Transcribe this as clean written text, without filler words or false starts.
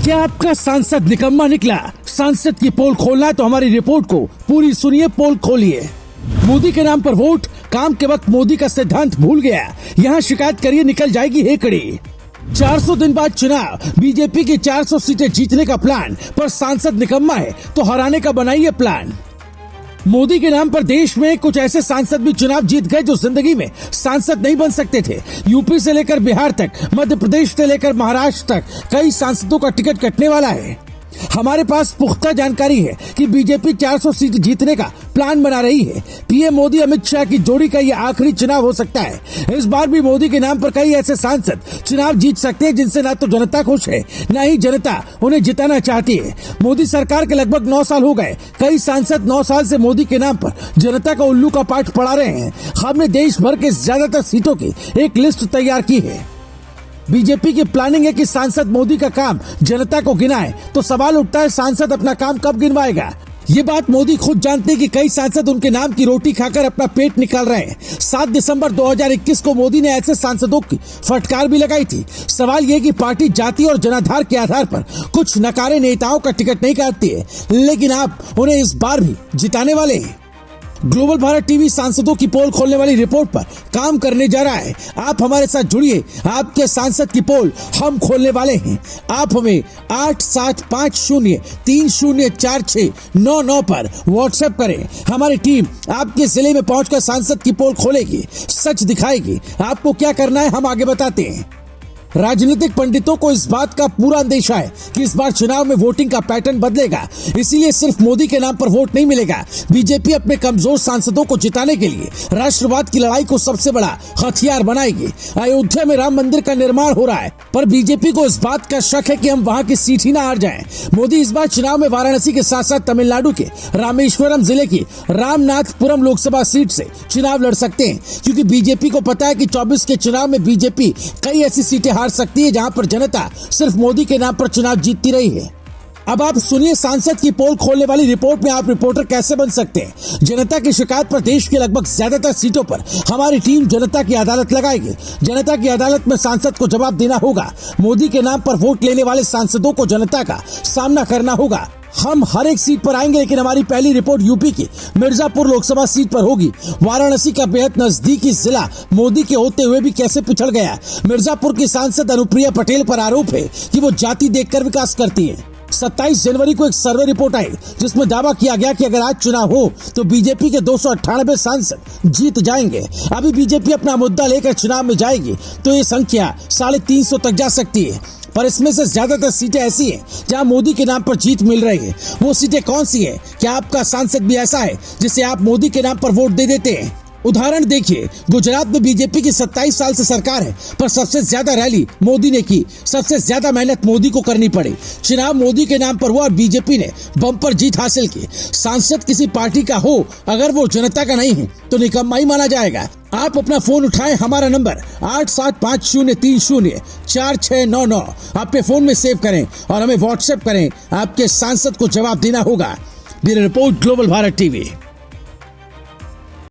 क्या आपका सांसद निकम्मा निकला? सांसद की पोल खोलना है तो हमारी रिपोर्ट को पूरी सुनिए, पोल खोलिए। मोदी के नाम पर वोट, काम के वक्त मोदी का सिद्धांत भूल गया, यहाँ शिकायत करिए निकल जाएगी हेकड़ी। 400 दिन बाद चुनाव, बीजेपी की 400 सीटें जीतने का प्लान, पर सांसद निकम्मा है तो हराने का बनाइए प्लान। मोदी के नाम पर देश में कुछ ऐसे सांसद भी चुनाव जीत गए जो जिंदगी में सांसद नहीं बन सकते थे। यूपी से लेकर बिहार तक, मध्य प्रदेश से लेकर महाराष्ट्र तक कई सांसदों का टिकट कटने वाला है। हमारे पास पुख्ता जानकारी है कि बीजेपी 400 सीट जीतने का प्लान बना रही है। पीएम मोदी अमित शाह की जोड़ी का यह आखिरी चुनाव हो सकता है। इस बार भी मोदी के नाम पर कई ऐसे सांसद चुनाव जीत सकते हैं जिनसे ना तो जनता खुश है, ना ही जनता उन्हें जिताना चाहती है। मोदी सरकार के लगभग 9 साल हो गए। कई सांसद 9 साल से मोदी के नाम पर जनता का उल्लू का पाठ पढ़ा रहे हैं। हमने देश भर के ज्यादातर सीटों की एक लिस्ट तैयार की है। बीजेपी की प्लानिंग है कि सांसद मोदी का काम जनता को गिनाए, तो सवाल उठता है सांसद अपना काम कब गिनवाएगा? ये बात मोदी खुद जानते हैं कि कई सांसद उनके नाम की रोटी खाकर अपना पेट निकाल रहे हैं। 7 दिसंबर 2021 को मोदी ने ऐसे सांसदों की फटकार भी लगाई थी। सवाल ये कि पार्टी जाति और जनाधार के आधार पर कुछ नकारे नेताओं का टिकट नहीं काटती है, लेकिन आप उन्हें इस बार भी जिताने वाले हैं। ग्लोबल भारत टीवी सांसदों की पोल खोलने वाली रिपोर्ट पर काम करने जा रहा है। आप हमारे साथ जुड़िए, आपके सांसद की पोल हम खोलने वाले हैं। आप हमें 8750304699 पर व्हाट्सएप करें। हमारी टीम आपके जिले में पहुंचकर सांसद की पोल खोलेगी, सच दिखाएगी। आपको क्या करना है हम आगे बताते हैं। राजनीतिक पंडितों को इस बात का पूरा अंदेशा है कि इस बार चुनाव में वोटिंग का पैटर्न बदलेगा, इसीलिए सिर्फ मोदी के नाम पर वोट नहीं मिलेगा। बीजेपी अपने कमजोर सांसदों को जिताने के लिए राष्ट्रवाद की लड़ाई को सबसे बड़ा हथियार बनाएगी। अयोध्या में राम मंदिर का निर्माण हो रहा है, पर बीजेपी को इस बात का शक है कि हम वहाँ की सीट ही न हार जाएं। मोदी इस बार चुनाव में वाराणसी के साथ साथ तमिलनाडु के रामेश्वरम जिले की रामनाथपुरम लोकसभा सीट से चुनाव लड़ सकते हैं, क्योंकि बीजेपी को पता है कि 24 के चुनाव में बीजेपी कई ऐसी सीटें हार सकती है जहां पर जनता सिर्फ मोदी के नाम पर चुनाव जीतती रही है। अब आप सुनिए सांसद की पोल खोलने वाली रिपोर्ट में आप रिपोर्टर कैसे बन सकते हैं। जनता की शिकायत पर देश के लगभग ज्यादातर सीटों पर हमारी टीम जनता की अदालत लगाएगी। जनता की अदालत में सांसद को जवाब देना होगा। मोदी के नाम पर वोट लेने वाले सांसदों को जनता का सामना करना होगा। हम हर एक सीट पर आएंगे, लेकिन हमारी पहली रिपोर्ट यूपी की मिर्जापुर लोकसभा सीट पर होगी। वाराणसी का बेहद नजदीकी जिला मोदी के होते हुए भी कैसे पिछड़ गया। मिर्जापुर की सांसद अनुप्रिया पटेल पर आरोप है कि वो जाति देखकर विकास करती है। 27 जनवरी को एक सर्वे रिपोर्ट आई जिसमें दावा किया गया कि अगर आज चुनाव हो तो बीजेपी के 298 सांसद जीत जाएंगे। अभी बीजेपी अपना मुद्दा लेकर चुनाव में जाएगी तो ये संख्या 350 तक जा सकती है, पर इसमें से ज्यादातर सीटें ऐसी हैं जहां मोदी के नाम पर जीत मिल रही है। वो सीटें कौन सी है? क्या आपका सांसद भी ऐसा है जिसे आप मोदी के नाम पर वोट दे देते हैं? उदाहरण देखिए, गुजरात में बीजेपी की 27 साल से सरकार है, पर सबसे ज्यादा रैली मोदी ने की, सबसे ज्यादा मेहनत मोदी को करनी पड़ी। चुनाव मोदी के नाम पर हुआ और बीजेपी ने बम्पर जीत हासिल की। सांसद किसी पार्टी का हो, अगर वो जनता का नहीं है तो निकम्मा ही माना जाएगा। आप अपना फोन उठाएं, हमारा नंबर 8750304699 अपने फोन में सेव करें और हमें व्हाट्सएप करें। आपके सांसद को जवाब देना होगा। Bureau report, global Bharat TV.